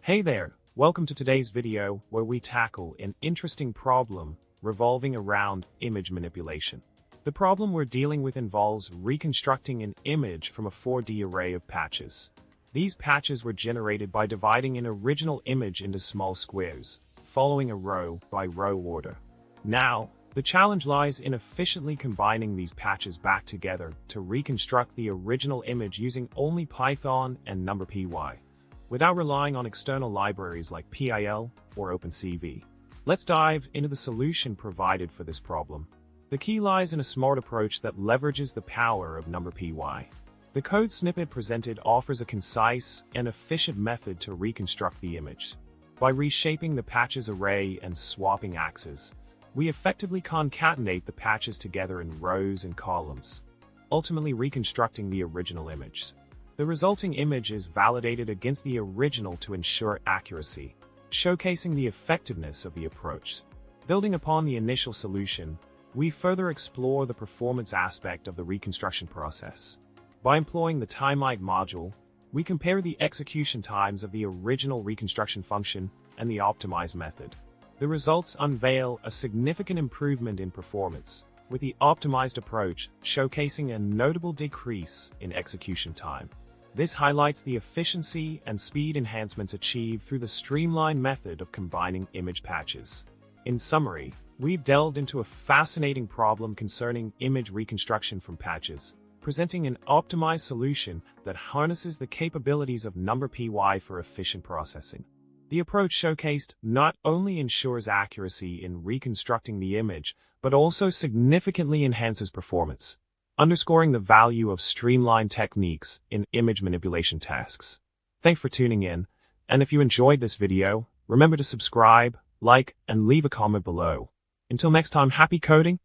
Hey there, welcome to today's video where we tackle an interesting problem revolving around image manipulation. The problem we're dealing with involves reconstructing an image from a 4D array of patches. These patches were generated by dividing an original image into small squares, following a row-by-row order. Now, the challenge lies in efficiently combining these patches back together to reconstruct the original image using only Python and NumPy, without relying on external libraries like PIL or OpenCV. Let's dive into the solution provided for this problem. The key lies in a smart approach that leverages the power of NumPy. The code snippet presented offers a concise and efficient method to reconstruct the image. By reshaping the patches array and swapping axes, we effectively concatenate the patches together in rows and columns, ultimately reconstructing the original image. The resulting image is validated against the original to ensure accuracy, showcasing the effectiveness of the approach. Building upon the initial solution, we further explore the performance aspect of the reconstruction process. By employing the TimeLite module, we compare the execution times of the original reconstruction function and the optimized method. The results unveil a significant improvement in performance, with the optimized approach showcasing a notable decrease in execution time. This highlights the efficiency and speed enhancements achieved through the streamlined method of combining image patches. In summary, we've delved into a fascinating problem concerning image reconstruction from patches, presenting an optimized solution that harnesses the capabilities of NumPy for efficient processing. The approach showcased not only ensures accuracy in reconstructing the image, but also significantly enhances performance, underscoring the value of streamlined techniques in image manipulation tasks. Thanks for tuning in, and if you enjoyed this video, remember to subscribe, like, and leave a comment below. Until next time, happy coding!